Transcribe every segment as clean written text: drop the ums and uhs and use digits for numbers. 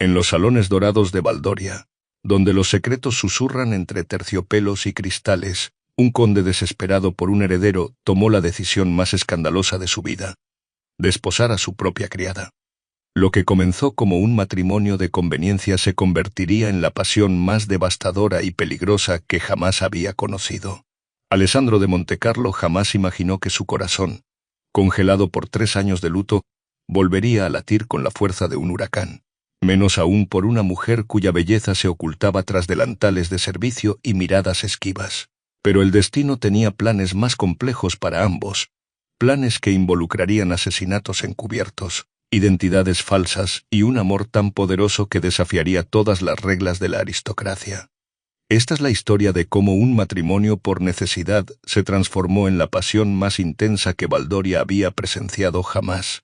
en los salones dorados de Baldoria, donde los secretos susurran entre terciopelos y cristales, un conde desesperado por un heredero tomó la decisión más escandalosa de su vida: desposar a su propia criada. Lo que comenzó como un matrimonio de conveniencia se convertiría en la pasión más devastadora y peligrosa que jamás había conocido. Alessandro de Montecarlo jamás imaginó que su corazón, congelado por 3 años de luto, volvería a latir con la fuerza de un huracán, menos aún por una mujer cuya belleza se ocultaba tras delantales de servicio y miradas esquivas. Pero el destino tenía planes más complejos para ambos, planes que involucrarían asesinatos encubiertos, identidades falsas y un amor tan poderoso que desafiaría todas las reglas de la aristocracia. Esta es la historia de cómo un matrimonio por necesidad se transformó en la pasión más intensa que Baldoria había presenciado jamás.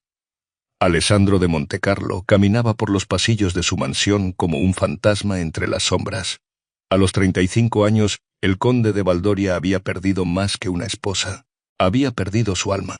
Alessandro de Montecarlo caminaba por los pasillos de su mansión como un fantasma entre las sombras. A los 35 años, el conde de Baldoria había perdido más que una esposa. Había perdido su alma.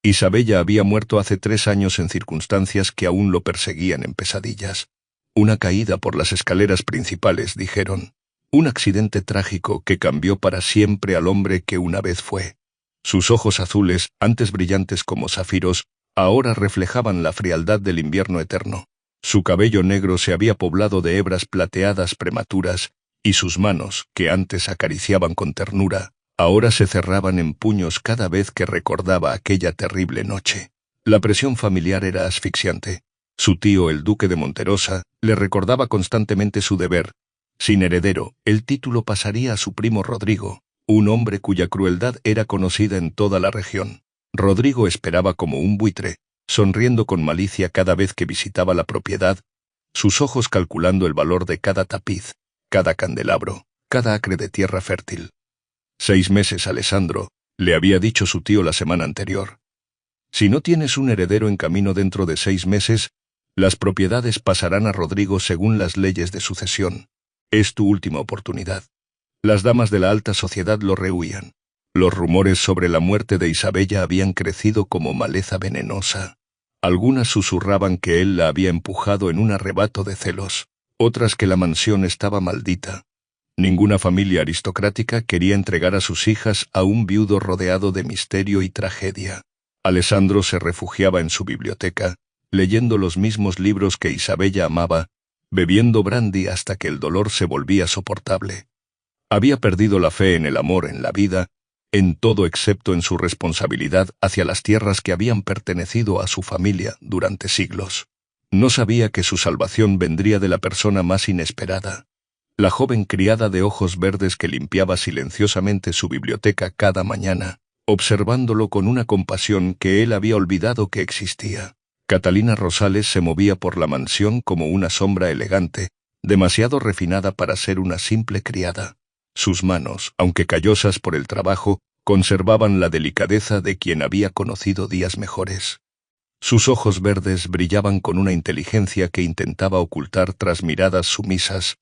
Isabella había muerto hace 3 años en circunstancias que aún lo perseguían en pesadillas. Una caída por las escaleras principales, dijeron. Un accidente trágico que cambió para siempre al hombre que una vez fue. Sus ojos azules, antes brillantes como zafiros, ahora reflejaban la frialdad del invierno eterno. Su cabello negro se había poblado de hebras plateadas prematuras, y sus manos, que antes acariciaban con ternura, ahora se cerraban en puños cada vez que recordaba aquella terrible noche. La presión familiar era asfixiante. Su tío, el duque de Monterosa, le recordaba constantemente su deber. Sin heredero, el título pasaría a su primo Rodrigo, un hombre cuya crueldad era conocida en toda la región. Rodrigo esperaba como un buitre, sonriendo con malicia cada vez que visitaba la propiedad, sus ojos calculando el valor de cada tapiz, cada candelabro, cada acre de tierra fértil. 6 meses, Alessandro, le había dicho su tío la semana anterior. Si no tienes un heredero en camino dentro de 6 meses, las propiedades pasarán a Rodrigo según las leyes de sucesión. Es tu última oportunidad. Las damas de la alta sociedad lo rehuían. Los rumores sobre la muerte de Isabella habían crecido como maleza venenosa. Algunas susurraban que él la había empujado en un arrebato de celos, otras que la mansión estaba maldita. Ninguna familia aristocrática quería entregar a sus hijas a un viudo rodeado de misterio y tragedia. Alessandro se refugiaba en su biblioteca, leyendo los mismos libros que Isabella amaba, bebiendo brandy hasta que el dolor se volvía soportable. Había perdido la fe en el amor, en la vida, en todo excepto en su responsabilidad hacia las tierras que habían pertenecido a su familia durante siglos. No sabía que su salvación vendría de la persona más inesperada. La joven criada de ojos verdes que limpiaba silenciosamente su biblioteca cada mañana, observándolo con una compasión que él había olvidado que existía. Catalina Rosales se movía por la mansión como una sombra elegante, demasiado refinada para ser una simple criada. Sus manos, aunque callosas por el trabajo, conservaban la delicadeza de quien había conocido días mejores. Sus ojos verdes brillaban con una inteligencia que intentaba ocultar tras miradas sumisas,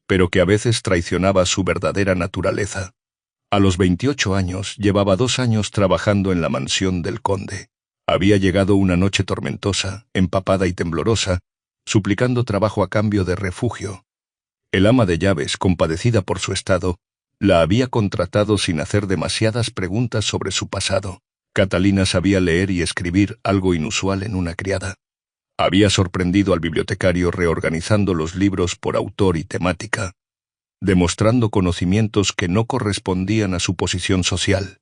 pero que a veces traicionaba su verdadera naturaleza. A los 28 años llevaba 2 años trabajando en la mansión del conde. Había llegado una noche tormentosa, empapada y temblorosa, suplicando trabajo a cambio de refugio. El ama de llaves, compadecida por su estado, la había contratado sin hacer demasiadas preguntas sobre su pasado. Catalina sabía leer y escribir, algo inusual en una criada. Había sorprendido al bibliotecario reorganizando los libros por autor y temática, demostrando conocimientos que no correspondían a su posición social.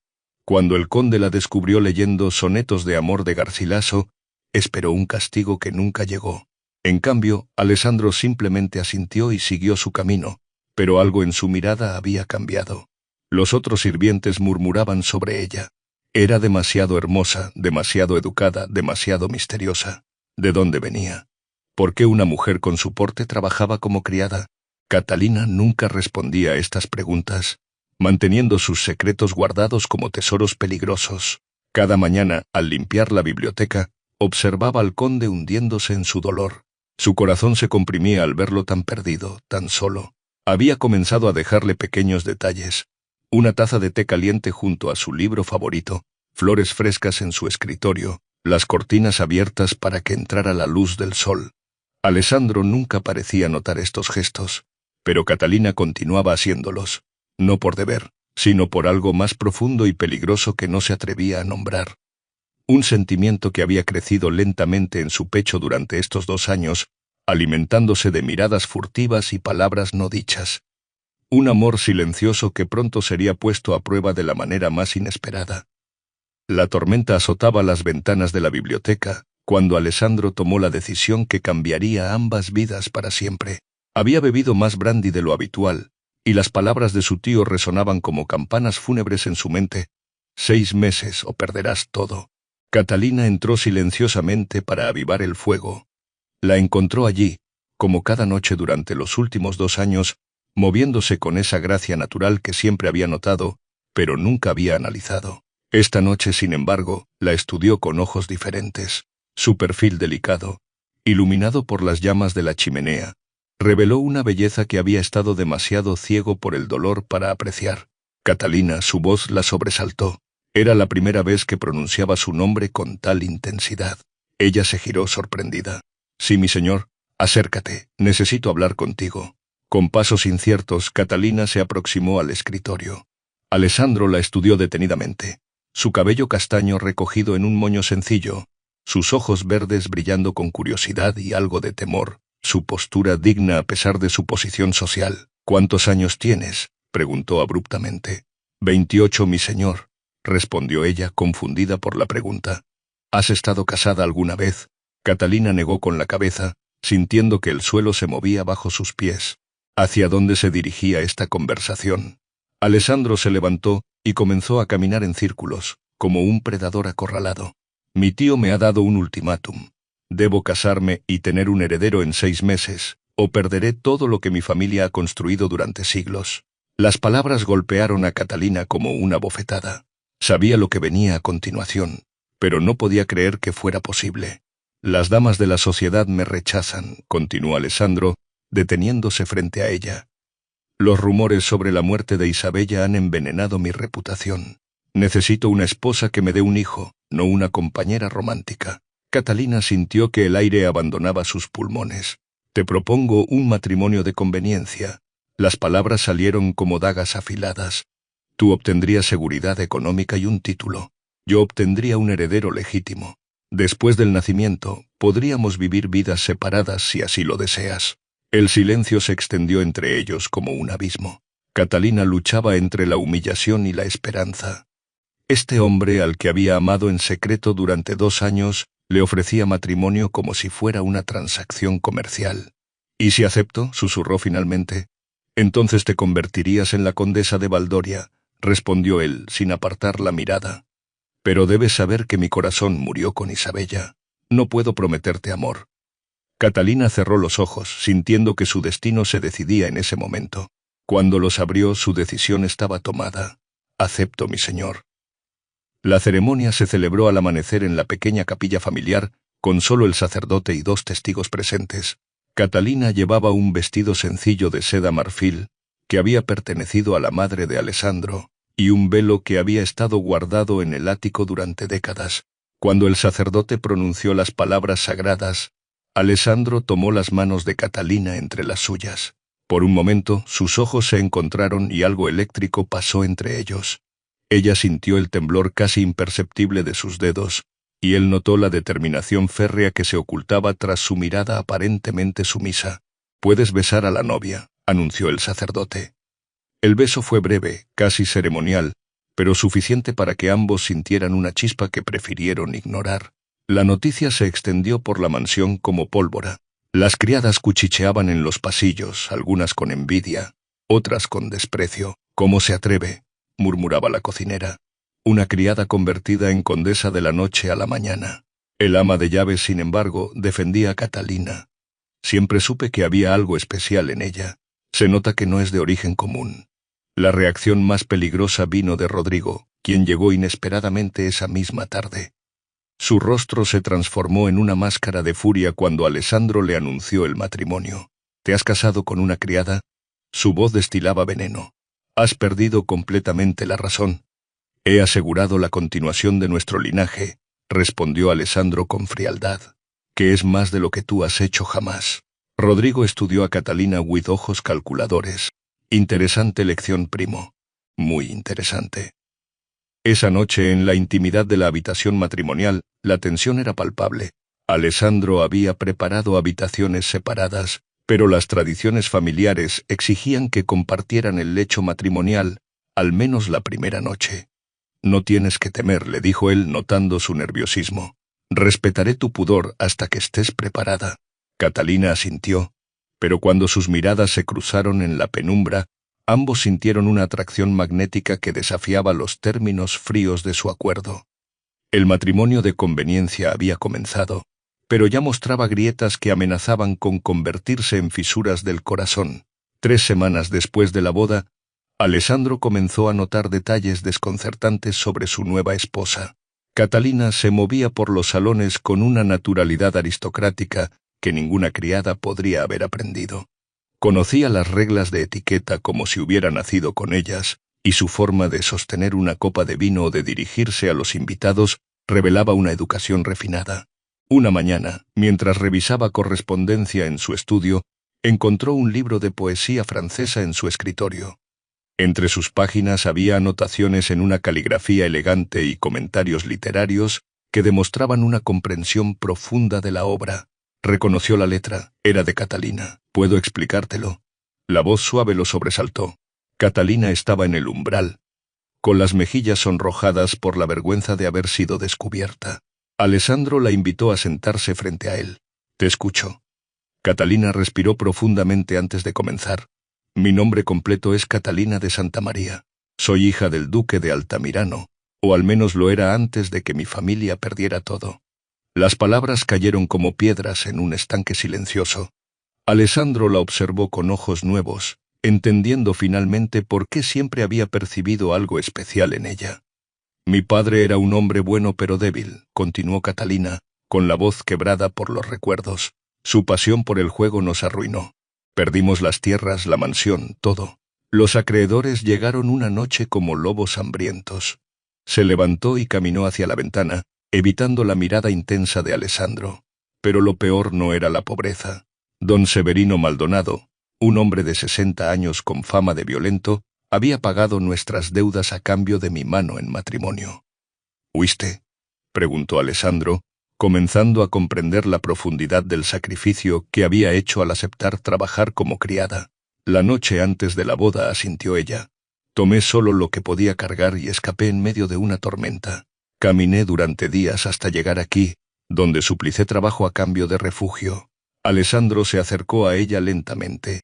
Cuando el conde la descubrió leyendo sonetos de amor de Garcilaso, esperó un castigo que nunca llegó. En cambio, Alessandro simplemente asintió y siguió su camino, pero algo en su mirada había cambiado. Los otros sirvientes murmuraban sobre ella. Era demasiado hermosa, demasiado educada, demasiado misteriosa. ¿De dónde venía? ¿Por qué una mujer con su porte trabajaba como criada? Catalina nunca respondía a estas preguntas, manteniendo sus secretos guardados como tesoros peligrosos. Cada mañana, al limpiar la biblioteca, observaba al conde hundiéndose en su dolor. Su corazón se comprimía al verlo tan perdido, tan solo. Había comenzado a dejarle pequeños detalles: una taza de té caliente junto a su libro favorito, flores frescas en su escritorio, las cortinas abiertas para que entrara la luz del sol. Alessandro nunca parecía notar estos gestos, pero Catalina continuaba haciéndolos, no por deber, sino por algo más profundo y peligroso que no se atrevía a nombrar. Un sentimiento que había crecido lentamente en su pecho durante estos 2 años, alimentándose de miradas furtivas y palabras no dichas. Un amor silencioso que pronto sería puesto a prueba de la manera más inesperada. La tormenta azotaba las ventanas de la biblioteca, cuando Alessandro tomó la decisión que cambiaría ambas vidas para siempre. Había bebido más brandy de lo habitual, y las palabras de su tío resonaban como campanas fúnebres en su mente. 6 meses o perderás todo. Catalina entró silenciosamente para avivar el fuego. La encontró allí, como cada noche durante los últimos 2 años, moviéndose con esa gracia natural que siempre había notado, pero nunca había analizado. Esta noche, sin embargo, la estudió con ojos diferentes. Su perfil delicado, iluminado por las llamas de la chimenea, reveló una belleza que había estado demasiado ciego por el dolor para apreciar. Catalina, su voz la sobresaltó. Era la primera vez que pronunciaba su nombre con tal intensidad. Ella se giró sorprendida. «Sí, mi señor, acércate, necesito hablar contigo». Con pasos inciertos, Catalina se aproximó al escritorio. Alessandro la estudió detenidamente. Su cabello castaño recogido en un moño sencillo, sus ojos verdes brillando con curiosidad y algo de temor, su postura digna a pesar de su posición social. «¿Cuántos años tienes?», preguntó abruptamente. 28, mi señor», respondió ella, confundida por la pregunta. «¿Has estado casada alguna vez?». Catalina negó con la cabeza, sintiendo que el suelo se movía bajo sus pies. ¿Hacia dónde se dirigía esta conversación? Alessandro se levantó y comenzó a caminar en círculos, como un predador acorralado. «Mi tío me ha dado un ultimátum. Debo casarme y tener un heredero en 6 meses, o perderé todo lo que mi familia ha construido durante siglos». Las palabras golpearon a Catalina como una bofetada. Sabía lo que venía a continuación, pero no podía creer que fuera posible. «Las damas de la sociedad me rechazan», continuó Alessandro, deteniéndose frente a ella. «Los rumores sobre la muerte de Isabella han envenenado mi reputación. Necesito una esposa que me dé un hijo, no una compañera romántica». Catalina sintió que el aire abandonaba sus pulmones. «Te propongo un matrimonio de conveniencia». Las palabras salieron como dagas afiladas. «Tú obtendrías seguridad económica y un título. Yo obtendría un heredero legítimo. Después del nacimiento, podríamos vivir vidas separadas si así lo deseas». El silencio se extendió entre ellos como un abismo. Catalina luchaba entre la humillación y la esperanza. Este hombre, al que había amado en secreto durante 2 años, le ofrecía matrimonio como si fuera una transacción comercial. «¿Y si acepto?», susurró finalmente. «Entonces te convertirías en la condesa de Baldoria», respondió él, sin apartar la mirada. «Pero debes saber que mi corazón murió con Isabella. No puedo prometerte amor». Catalina cerró los ojos, sintiendo que su destino se decidía en ese momento. Cuando los abrió, su decisión estaba tomada. «Acepto, mi señor». La ceremonia se celebró al amanecer en la pequeña capilla familiar, con solo el sacerdote y 2 testigos presentes. Catalina llevaba un vestido sencillo de seda marfil, que había pertenecido a la madre de Alessandro, y un velo que había estado guardado en el ático durante décadas. Cuando el sacerdote pronunció las palabras sagradas, Alessandro tomó las manos de Catalina entre las suyas. Por un momento, sus ojos se encontraron y algo eléctrico pasó entre ellos. Ella sintió el temblor casi imperceptible de sus dedos, y él notó la determinación férrea que se ocultaba tras su mirada aparentemente sumisa. «Puedes besar a la novia», anunció el sacerdote. El beso fue breve, casi ceremonial, pero suficiente para que ambos sintieran una chispa que prefirieron ignorar. La noticia se extendió por la mansión como pólvora. Las criadas cuchicheaban en los pasillos, algunas con envidia, otras con desprecio. «¿Cómo se atreve?», murmuraba la cocinera. Una criada convertida en condesa de la noche a la mañana. El ama de llaves, sin embargo, defendía a Catalina. «Siempre supe que había algo especial en ella. Se nota que no es de origen común». La reacción más peligrosa vino de Rodrigo, quien llegó inesperadamente esa misma tarde. Su rostro se transformó en una máscara de furia cuando Alessandro le anunció el matrimonio. «¿Te has casado con una criada?». Su voz destilaba veneno. «Has perdido completamente la razón». «He asegurado la continuación de nuestro linaje», respondió Alessandro con frialdad. que es más de lo que tú has hecho jamás. Rodrigo estudió a Catalina with ojos calculadores. Interesante lección, primo. Muy interesante. Esa noche, en la intimidad de la habitación matrimonial, la tensión era palpable. Alessandro había preparado habitaciones separadas, pero las tradiciones familiares exigían que compartieran el lecho matrimonial, al menos la primera noche. No tienes que temer, le dijo él, notando su nerviosismo. Respetaré tu pudor hasta que estés preparada. Catalina asintió, pero cuando sus miradas se cruzaron en la penumbra, ambos sintieron una atracción magnética que desafiaba los términos fríos de su acuerdo. El matrimonio de conveniencia había comenzado, pero ya mostraba grietas que amenazaban con convertirse en fisuras del corazón. 3 semanas después de la boda, Alessandro comenzó a notar detalles desconcertantes sobre su nueva esposa. Catalina se movía por los salones con una naturalidad aristocrática que ninguna criada podría haber aprendido. Conocía las reglas de etiqueta como si hubiera nacido con ellas, y su forma de sostener una copa de vino o de dirigirse a los invitados revelaba una educación refinada. Una mañana, mientras revisaba correspondencia en su estudio, encontró un libro de poesía francesa en su escritorio. Entre sus páginas había anotaciones en una caligrafía elegante y comentarios literarios que demostraban una comprensión profunda de la obra. Reconoció la letra, era de Catalina. ¿Puedo explicártelo? La voz suave lo sobresaltó. Catalina estaba en el umbral, con las mejillas sonrojadas por la vergüenza de haber sido descubierta. Alessandro la invitó a sentarse frente a él. Te escucho. Catalina respiró profundamente antes de comenzar. Mi nombre completo es Catalina de Santa María. Soy hija del duque de Altamirano, o al menos lo era antes de que mi familia perdiera todo. Las palabras cayeron como piedras en un estanque silencioso. Alessandro la observó con ojos nuevos, entendiendo finalmente por qué siempre había percibido algo especial en ella. Mi padre era un hombre bueno pero débil, continuó Catalina, con la voz quebrada por los recuerdos. Su pasión por el juego nos arruinó. Perdimos las tierras, la mansión, todo. Los acreedores llegaron una noche como lobos hambrientos. Se levantó y caminó hacia la ventana, evitando la mirada intensa de Alessandro. Pero lo peor no era la pobreza. Don Severino Maldonado, un hombre de 60 años con fama de violento, había pagado nuestras deudas a cambio de mi mano en matrimonio. ¿Huiste?, preguntó Alessandro, comenzando a comprender la profundidad del sacrificio que había hecho al aceptar trabajar como criada. La noche antes de la boda, asintió ella. Tomé solo lo que podía cargar y escapé en medio de una tormenta. Caminé durante días hasta llegar aquí, donde suplicé trabajo a cambio de refugio. Alessandro se acercó a ella lentamente.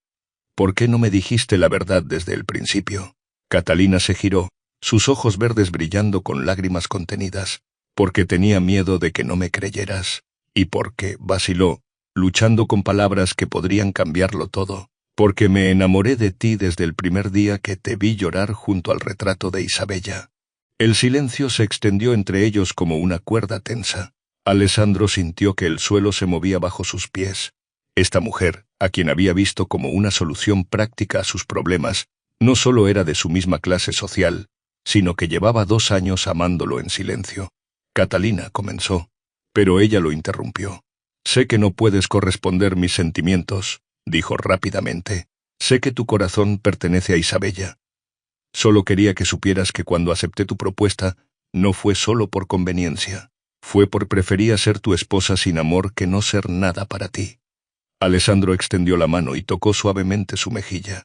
¿Por qué no me dijiste la verdad desde el principio? Catalina se giró, sus ojos verdes brillando con lágrimas contenidas. Porque tenía miedo de que no me creyeras, y porque, vaciló, luchando con palabras que podrían cambiarlo todo, porque me enamoré de ti desde el primer día que te vi llorar junto al retrato de Isabella. El silencio se extendió entre ellos como una cuerda tensa. Alessandro sintió que el suelo se movía bajo sus pies. Esta mujer, a quien había visto como una solución práctica a sus problemas, no solo era de su misma clase social, sino que llevaba 2 años amándolo en silencio. Catalina comenzó, pero ella lo interrumpió. Sé que no puedes corresponder mis sentimientos, dijo rápidamente. Sé que tu corazón pertenece a Isabella. Solo quería que supieras que cuando acepté tu propuesta, no fue solo por conveniencia. Fue por prefería ser tu esposa sin amor que no ser nada para ti. Alessandro extendió la mano y tocó suavemente su mejilla.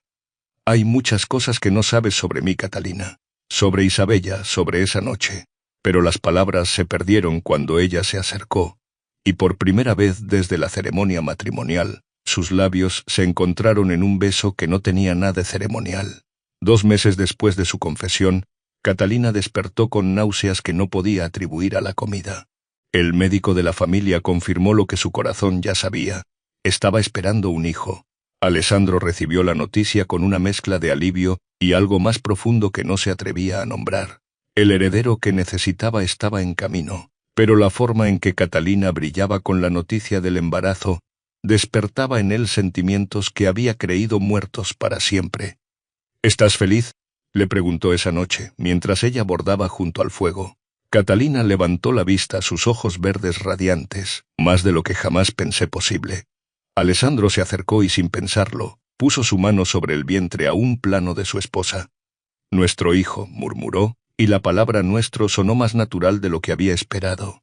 Hay muchas cosas que no sabes sobre mí, Catalina. Sobre Isabella, sobre esa noche. Pero las palabras se perdieron cuando ella se acercó, y por primera vez desde la ceremonia matrimonial, sus labios se encontraron en un beso que no tenía nada de ceremonial. 2 meses después de su confesión, Catalina despertó con náuseas que no podía atribuir a la comida. El médico de la familia confirmó lo que su corazón ya sabía. Estaba esperando un hijo. Alessandro recibió la noticia con una mezcla de alivio y algo más profundo que no se atrevía a nombrar. El heredero que necesitaba estaba en camino, pero la forma en que Catalina brillaba con la noticia del embarazo despertaba en él sentimientos que había creído muertos para siempre. ¿Estás feliz?, le preguntó esa noche, mientras ella bordaba junto al fuego. Catalina levantó la vista, sus ojos verdes radiantes, más de lo que jamás pensé posible. Alessandro se acercó y sin pensarlo, puso su mano sobre el vientre aún plano de su esposa. «Nuestro hijo», murmuró, y la palabra nuestro sonó más natural de lo que había esperado.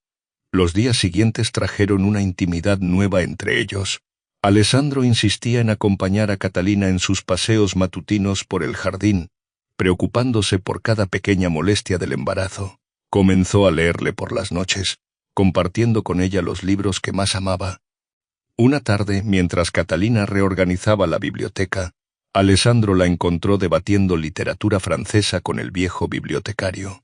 Los días siguientes trajeron una intimidad nueva entre ellos. Alessandro insistía en acompañar a Catalina en sus paseos matutinos por el jardín, preocupándose por cada pequeña molestia del embarazo. Comenzó a leerle por las noches, compartiendo con ella los libros que más amaba. Una tarde, mientras Catalina reorganizaba la biblioteca, Alessandro la encontró debatiendo literatura francesa con el viejo bibliotecario.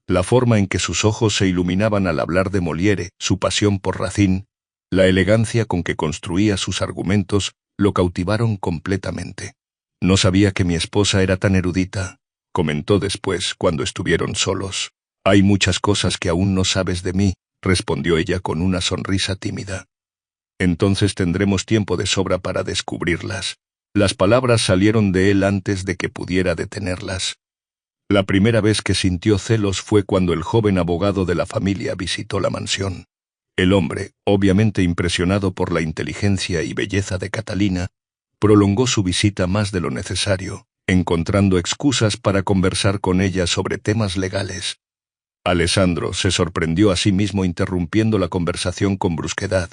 La forma en que sus ojos se iluminaban al hablar de Molière, su pasión por Racine, la elegancia con que construía sus argumentos, lo cautivaron completamente. «No sabía que mi esposa era tan erudita», comentó después cuando estuvieron solos. «Hay muchas cosas que aún no sabes de mí», respondió ella con una sonrisa tímida. «Entonces tendremos tiempo de sobra para descubrirlas». Las palabras salieron de él antes de que pudiera detenerlas. La primera vez que sintió celos fue cuando el joven abogado de la familia visitó la mansión. El hombre, obviamente impresionado por la inteligencia y belleza de Catalina, prolongó su visita más de lo necesario, encontrando excusas para conversar con ella sobre temas legales. Alessandro se sorprendió a sí mismo interrumpiendo la conversación con brusquedad,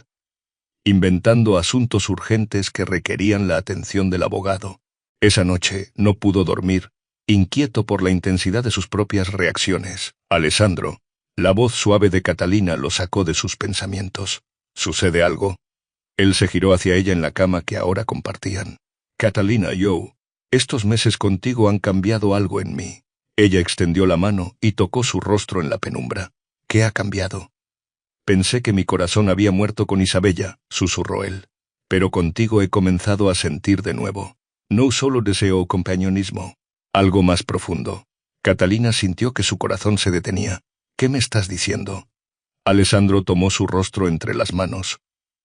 inventando asuntos urgentes que requerían la atención del abogado. Esa noche no pudo dormir, inquieto por la intensidad de sus propias reacciones. «Alessandro», la voz suave de Catalina lo sacó de sus pensamientos. «¿Sucede algo?» Él se giró hacia ella en la cama que ahora compartían. «Catalina, estos meses contigo han cambiado algo en mí». Ella extendió la mano y tocó su rostro en la penumbra. «¿Qué ha cambiado?» «Pensé que mi corazón había muerto con Isabella», susurró él. «Pero contigo he comenzado a sentir de nuevo. No solo deseo compañerismo, algo más profundo». Catalina sintió que su corazón se detenía. «¿Qué me estás diciendo?» Alessandro tomó su rostro entre las manos.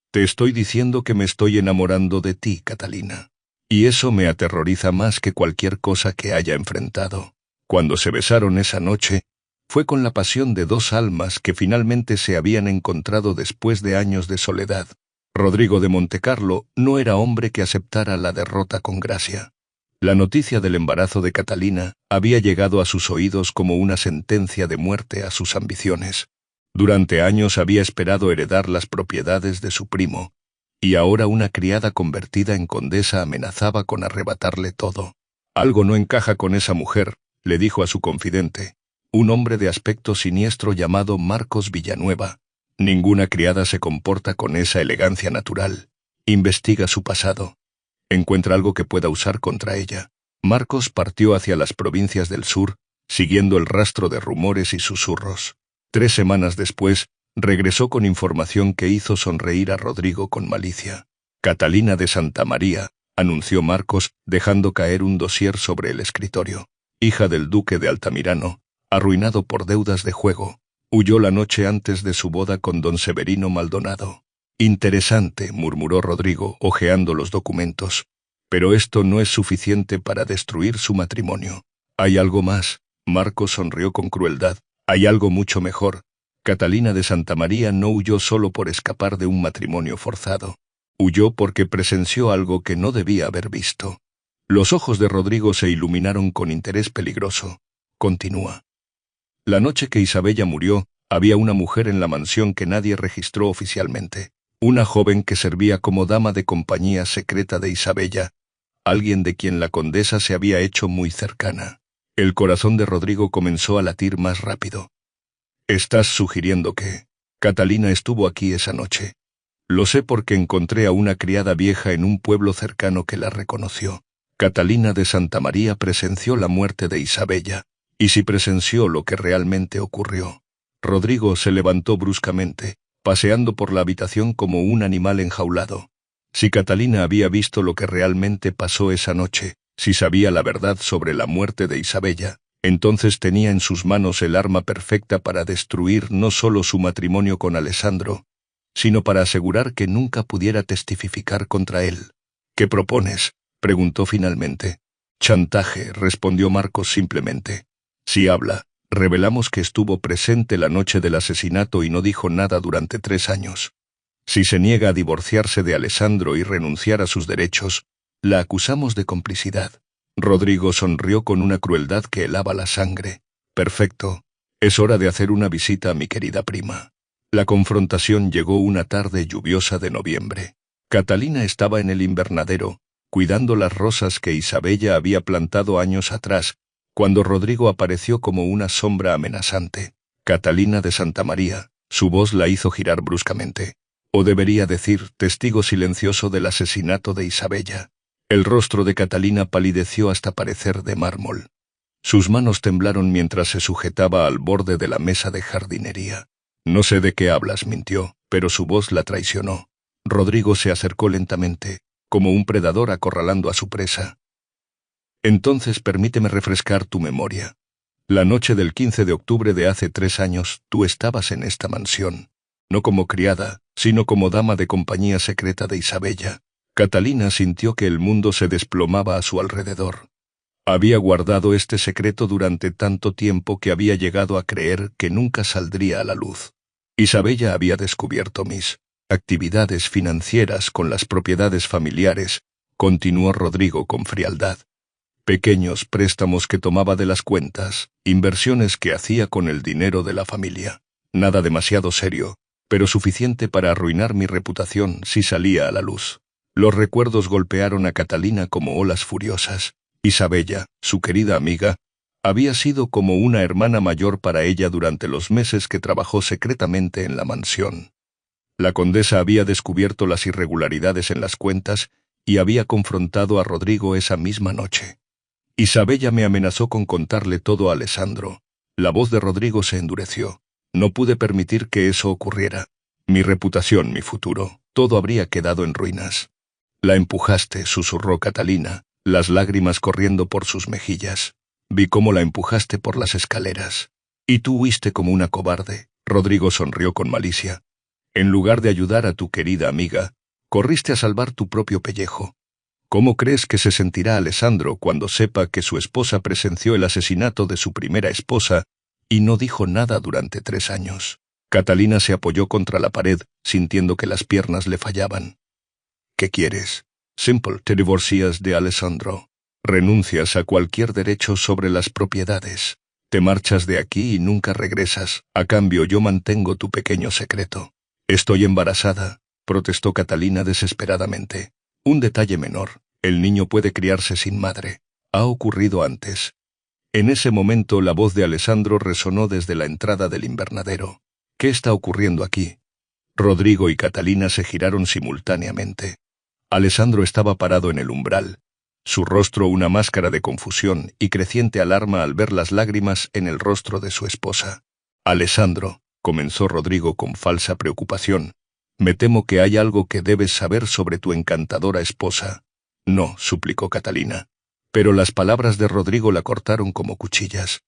«Te estoy diciendo que me estoy enamorando de ti, Catalina. Y eso me aterroriza más que cualquier cosa que haya enfrentado». Cuando se besaron esa noche, fue con la pasión de dos almas que finalmente se habían encontrado después de años de soledad. Rodrigo de Montecarlo no era hombre que aceptara la derrota con gracia. La noticia del embarazo de Catalina había llegado a sus oídos como una sentencia de muerte a sus ambiciones. Durante años había esperado heredar las propiedades de su primo, y ahora una criada convertida en condesa amenazaba con arrebatarle todo. «Algo no encaja con esa mujer», le dijo a su confidente, un hombre de aspecto siniestro llamado Marcos Villanueva. «Ninguna criada se comporta con esa elegancia natural. Investiga su pasado. Encuentra algo que pueda usar contra ella». Marcos partió hacia las provincias del sur, siguiendo el rastro de rumores y susurros. 3 semanas después, regresó con información que hizo sonreír a Rodrigo con malicia. «Catalina de Santa María», anunció Marcos, dejando caer un dossier sobre el escritorio. «Hija del duque de Altamirano, arruinado por deudas de juego, huyó la noche antes de su boda con don Severino Maldonado». «Interesante», murmuró Rodrigo, hojeando los documentos. «Pero esto no es suficiente para destruir su matrimonio. Hay algo más». Marcos sonrió con crueldad. «Hay algo mucho mejor. Catalina de Santa María no huyó solo por escapar de un matrimonio forzado. Huyó porque presenció algo que no debía haber visto». Los ojos de Rodrigo se iluminaron con interés peligroso. Continúa. «La noche que Isabella murió, había una mujer en la mansión que nadie registró oficialmente. Una joven que servía como dama de compañía secreta de Isabella, alguien de quien la condesa se había hecho muy cercana». El corazón de Rodrigo comenzó a latir más rápido. «¿Estás sugiriendo que Catalina estuvo aquí esa noche?» «Lo sé porque encontré a una criada vieja en un pueblo cercano que la reconoció. Catalina de Santa María presenció la muerte de Isabella, y si presenció lo que realmente ocurrió». Rodrigo se levantó bruscamente, paseando por la habitación como un animal enjaulado. Si Catalina había visto lo que realmente pasó esa noche, si sabía la verdad sobre la muerte de Isabella, entonces tenía en sus manos el arma perfecta para destruir no solo su matrimonio con Alessandro, sino para asegurar que nunca pudiera testificar contra él. «¿Qué propones?», preguntó finalmente. «Chantaje», respondió Marcos simplemente. «Si habla», Revelamos que estuvo presente la noche del asesinato y no dijo nada durante 3 años. Si se niega a divorciarse de Alessandro y renunciar a sus derechos, la acusamos de complicidad. Rodrigo sonrió con una crueldad que helaba la sangre. Perfecto. Es hora de hacer una visita a mi querida prima. La confrontación llegó una tarde lluviosa de noviembre. Catalina estaba en el invernadero, cuidando las rosas que Isabella había plantado años atrás, cuando Rodrigo apareció como una sombra amenazante. Catalina de Santa María, su voz la hizo girar bruscamente. O debería decir, testigo silencioso del asesinato de Isabella. El rostro de Catalina palideció hasta parecer de mármol. Sus manos temblaron mientras se sujetaba al borde de la mesa de jardinería. No sé de qué hablas, mintió, pero su voz la traicionó. Rodrigo se acercó lentamente, como un predador acorralando a su presa. Entonces permíteme refrescar tu memoria. La noche del 15 de octubre de hace 3 años, tú estabas en esta mansión. No como criada, sino como dama de compañía secreta de Isabella. Catalina sintió que el mundo se desplomaba a su alrededor. Había guardado este secreto durante tanto tiempo que había llegado a creer que nunca saldría a la luz. Isabella había descubierto mis actividades financieras con las propiedades familiares, continuó Rodrigo con frialdad. Pequeños préstamos que tomaba de las cuentas, inversiones que hacía con el dinero de la familia. Nada demasiado serio, pero suficiente para arruinar mi reputación si salía a la luz. Los recuerdos golpearon a Catalina como olas furiosas. Isabella, su querida amiga, había sido como una hermana mayor para ella durante los meses que trabajó secretamente en la mansión. La condesa había descubierto las irregularidades en las cuentas y había confrontado a Rodrigo esa misma noche. Isabella me amenazó con contarle todo a Alessandro. La voz de Rodrigo se endureció. No pude permitir que eso ocurriera. Mi reputación, mi futuro, todo habría quedado en ruinas. La empujaste, susurró Catalina, las lágrimas corriendo por sus mejillas. Vi cómo la empujaste por las escaleras. Y tú huiste como una cobarde. Rodrigo sonrió con malicia. En lugar de ayudar a tu querida amiga, corriste a salvar tu propio pellejo. ¿Cómo crees que se sentirá Alessandro cuando sepa que su esposa presenció el asesinato de su primera esposa y no dijo nada durante 3 años? Catalina se apoyó contra la pared, sintiendo que las piernas le fallaban. ¿Qué quieres? Simple, te divorcias de Alessandro. Renuncias a cualquier derecho sobre las propiedades. Te marchas de aquí y nunca regresas. A cambio, yo mantengo tu pequeño secreto. Estoy embarazada, protestó Catalina desesperadamente. Un detalle menor. El niño puede criarse sin madre. Ha ocurrido antes. En ese momento la voz de Alessandro resonó desde la entrada del invernadero. ¿Qué está ocurriendo aquí? Rodrigo y Catalina se giraron simultáneamente. Alessandro estaba parado en el umbral, su rostro una máscara de confusión y creciente alarma al ver las lágrimas en el rostro de su esposa. Alessandro, comenzó Rodrigo con falsa preocupación, me temo que hay algo que debes saber sobre tu encantadora esposa. No, suplicó Catalina. Pero las palabras de Rodrigo la cortaron como cuchillas.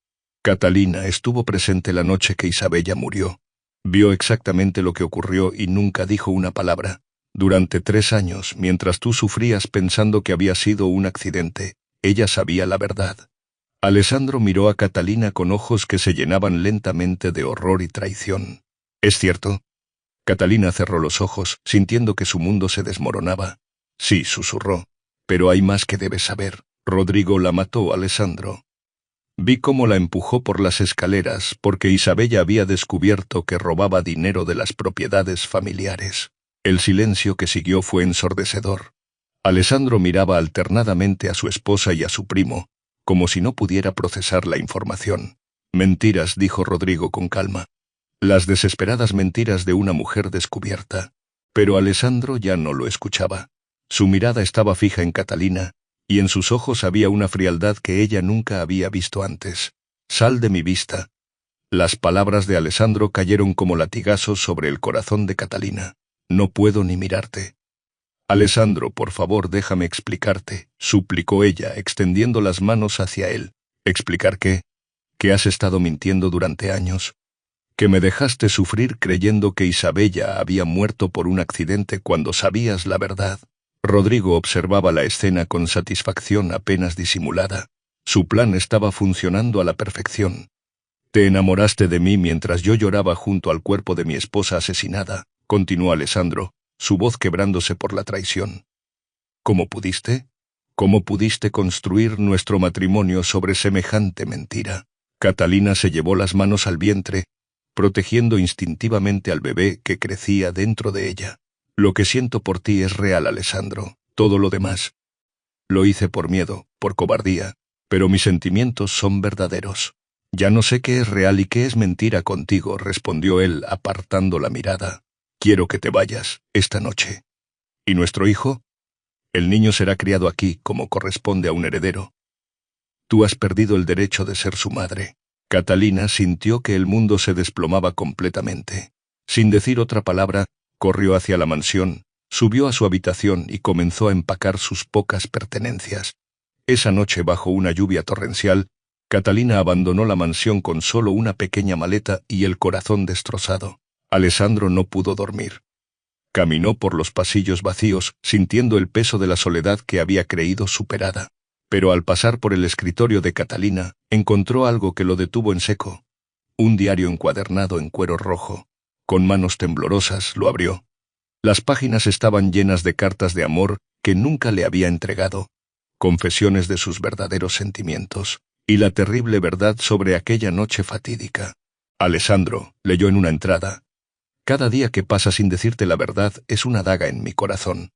Catalina estuvo presente la noche que Isabella murió. Vio exactamente lo que ocurrió y nunca dijo una palabra. Durante 3 años, mientras tú sufrías pensando que había sido un accidente, ella sabía la verdad. Alessandro miró a Catalina con ojos que se llenaban lentamente de horror y traición. ¿Es cierto? Catalina cerró los ojos, sintiendo que su mundo se desmoronaba. Sí, susurró. Pero hay más que debes saber. Rodrigo la mató, Alessandro. Vi cómo la empujó por las escaleras porque Isabella había descubierto que robaba dinero de las propiedades familiares. El silencio que siguió fue ensordecedor. Alessandro miraba alternadamente a su esposa y a su primo, como si no pudiera procesar la información. Mentiras, dijo Rodrigo con calma. Las desesperadas mentiras de una mujer descubierta. Pero Alessandro ya no lo escuchaba. Su mirada estaba fija en Catalina, y en sus ojos había una frialdad que ella nunca había visto antes. Sal de mi vista. Las palabras de Alessandro cayeron como latigazos sobre el corazón de Catalina. No puedo ni mirarte. Alessandro, por favor, déjame explicarte, suplicó ella, extendiendo las manos hacia él. ¿Explicar qué? Que has estado mintiendo durante años. Que me dejaste sufrir creyendo que Isabella había muerto por un accidente cuando sabías la verdad. Rodrigo observaba la escena con satisfacción apenas disimulada. Su plan estaba funcionando a la perfección. Te enamoraste de mí mientras yo lloraba junto al cuerpo de mi esposa asesinada, continuó Alessandro, su voz quebrándose por la traición. ¿Cómo pudiste? ¿Cómo pudiste construir nuestro matrimonio sobre semejante mentira? Catalina se llevó las manos al vientre, protegiendo instintivamente al bebé que crecía dentro de ella. Lo que siento por ti es real, Alessandro, todo lo demás. Lo hice por miedo, por cobardía, pero mis sentimientos son verdaderos. Ya no sé qué es real y qué es mentira contigo, respondió él, apartando la mirada. Quiero que te vayas, esta noche. ¿Y nuestro hijo? El niño será criado aquí, como corresponde a un heredero. Tú has perdido el derecho de ser su madre. Catalina sintió que el mundo se desplomaba completamente. Sin decir otra palabra, corrió hacia la mansión, subió a su habitación y comenzó a empacar sus pocas pertenencias. Esa noche, bajo una lluvia torrencial, Catalina abandonó la mansión con solo una pequeña maleta y el corazón destrozado. Alessandro no pudo dormir. Caminó por los pasillos vacíos, sintiendo el peso de la soledad que había creído superada. Pero al pasar por el escritorio de Catalina, encontró algo que lo detuvo en seco. Un diario encuadernado en cuero rojo. Con manos temblorosas lo abrió. Las páginas estaban llenas de cartas de amor que nunca le había entregado, confesiones de sus verdaderos sentimientos, y la terrible verdad sobre aquella noche fatídica. Alessandro, leyó en una entrada, cada día que pasa sin decirte la verdad es una daga en mi corazón.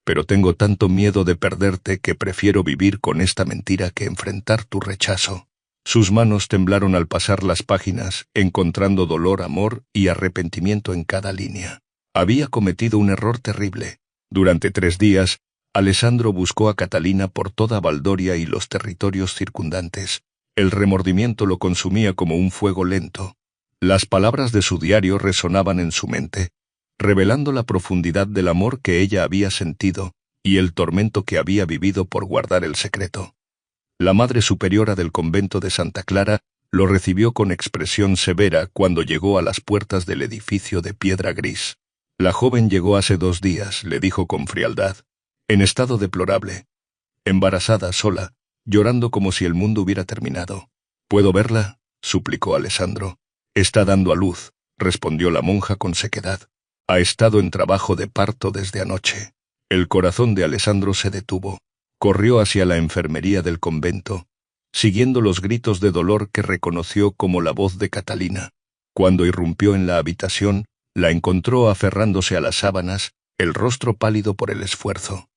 Pero tengo tanto miedo de perderte que prefiero vivir con esta mentira que enfrentar tu rechazo. Sus manos temblaron al pasar las páginas, encontrando dolor, amor y arrepentimiento en cada línea. Había cometido un error terrible. Durante 3 días, Alessandro buscó a Catalina por toda Baldoria y los territorios circundantes. El remordimiento lo consumía como un fuego lento. Las palabras de su diario resonaban en su mente, revelando la profundidad del amor que ella había sentido y el tormento que había vivido por guardar el secreto. La Madre Superiora del convento de Santa Clara lo recibió con expresión severa cuando llegó a las puertas del edificio de piedra gris. La joven llegó hace 2 días, le dijo con frialdad, en estado deplorable, embarazada, sola, llorando como si el mundo hubiera terminado. ¿Puedo verla?, suplicó Alessandro. Está dando a luz, respondió la monja con sequedad. Ha estado en trabajo de parto desde anoche. El corazón de Alessandro se detuvo. Corrió hacia la enfermería del convento, siguiendo los gritos de dolor que reconoció como la voz de Catalina. Cuando irrumpió en la habitación, la encontró aferrándose a las sábanas, el rostro pálido por el esfuerzo.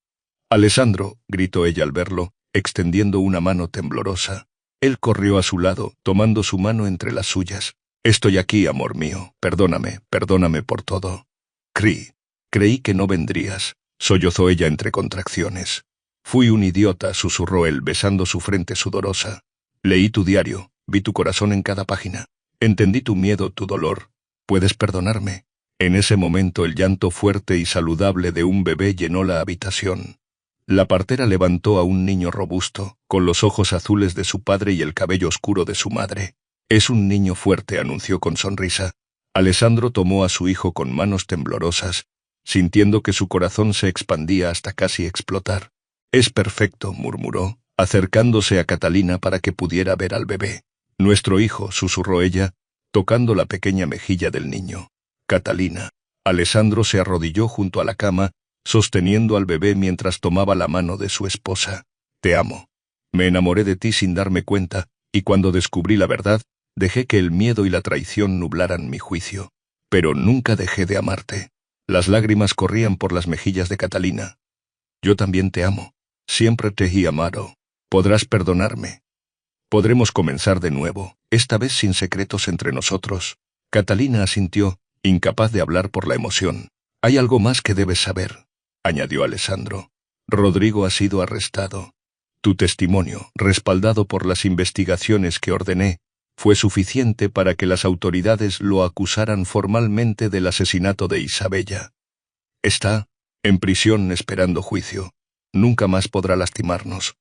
«Alessandro», gritó ella al verlo, extendiendo una mano temblorosa. Él corrió a su lado, tomando su mano entre las suyas. «Estoy aquí, amor mío. Perdóname, perdóname por todo». Creí que no vendrías», sollozó ella entre contracciones. «Fui un idiota», susurró él, besando su frente sudorosa. «Leí tu diario, vi tu corazón en cada página. Entendí tu miedo, tu dolor. ¿Puedes perdonarme?» En ese momento el llanto fuerte y saludable de un bebé llenó la habitación. La partera levantó a un niño robusto, con los ojos azules de su padre y el cabello oscuro de su madre. «Es un niño fuerte», anunció con sonrisa. Alessandro tomó a su hijo con manos temblorosas, sintiendo que su corazón se expandía hasta casi explotar. «Es perfecto», murmuró, acercándose a Catalina para que pudiera ver al bebé. «Nuestro hijo», susurró ella, tocando la pequeña mejilla del niño. «Catalina». Alessandro se arrodilló junto a la cama, sosteniendo al bebé mientras tomaba la mano de su esposa. «Te amo. Me enamoré de ti sin darme cuenta, y cuando descubrí la verdad, dejé que el miedo y la traición nublaran mi juicio. Pero nunca dejé de amarte». Las lágrimas corrían por las mejillas de Catalina. «Yo también te amo. Siempre te he amado. Podrás perdonarme. Podremos comenzar de nuevo, esta vez sin secretos entre nosotros». Catalina asintió, incapaz de hablar por la emoción. «Hay algo más que debes saber», añadió Alessandro. «Rodrigo ha sido arrestado. Tu testimonio, respaldado por las investigaciones que ordené, fue suficiente para que las autoridades lo acusaran formalmente del asesinato de Isabella. Está en prisión esperando juicio. Nunca más podrá lastimarnos».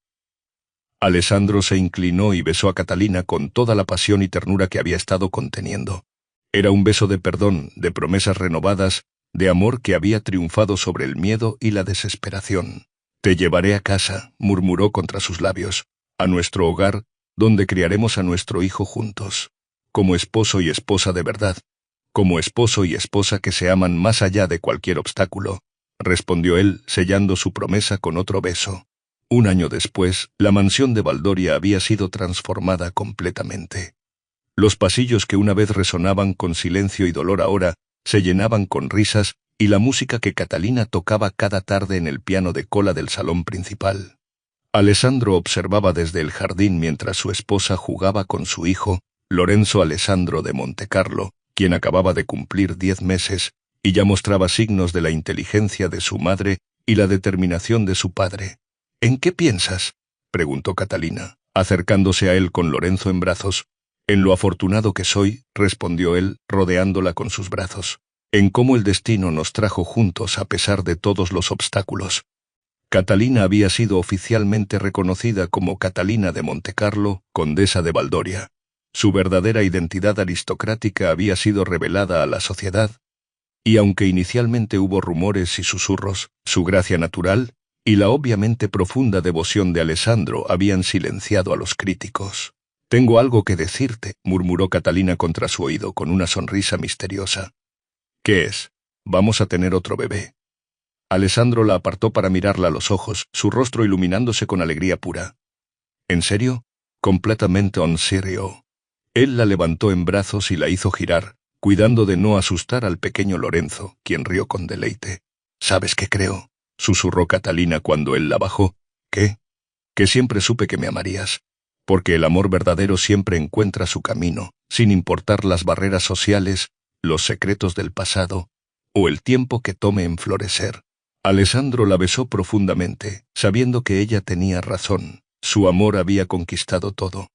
Alessandro se inclinó y besó a Catalina con toda la pasión y ternura que había estado conteniendo. Era un beso de perdón, de promesas renovadas, de amor que había triunfado sobre el miedo y la desesperación. «Te llevaré a casa», murmuró contra sus labios, «a nuestro hogar, donde criaremos a nuestro hijo juntos». como esposo y esposa de verdad, como esposo y esposa que se aman más allá de cualquier obstáculo, respondió él, sellando su promesa con otro beso. Un año después, la mansión de Baldoria había sido transformada completamente. Los pasillos que una vez resonaban con silencio y dolor ahora se llenaban con risas y la música que Catalina tocaba cada tarde en el piano de cola del salón principal. Alessandro observaba desde el jardín mientras su esposa jugaba con su hijo, Lorenzo Alessandro de Montecarlo, quien acababa de cumplir 10 meses y ya mostraba signos de la inteligencia de su madre y la determinación de su padre. «¿En qué piensas?», preguntó Catalina, acercándose a él con Lorenzo en brazos. «En lo afortunado que soy», respondió él, rodeándola con sus brazos. «En cómo el destino nos trajo juntos a pesar de todos los obstáculos». Catalina había sido oficialmente reconocida como Catalina de Montecarlo, condesa de Baldoria. Su verdadera identidad aristocrática había sido revelada a la sociedad, y aunque inicialmente hubo rumores y susurros, su gracia natural y la obviamente profunda devoción de Alessandro habían silenciado a los críticos. «Tengo algo que decirte», murmuró Catalina contra su oído con una sonrisa misteriosa. «¿Qué es? Vamos a tener otro bebé». Alessandro la apartó para mirarla a los ojos, su rostro iluminándose con alegría pura. «¿En serio?», completamente en serio. Él la levantó en brazos y la hizo girar, cuidando de no asustar al pequeño Lorenzo, quien rió con deleite. «¿Sabes qué creo?», susurró Catalina cuando él la bajó. «¿Qué?». «Que siempre supe que me amarías, porque el amor verdadero siempre encuentra su camino, sin importar las barreras sociales, los secretos del pasado o el tiempo que tome en florecer». Alessandro la besó profundamente, sabiendo que ella tenía razón. Su amor había conquistado todo.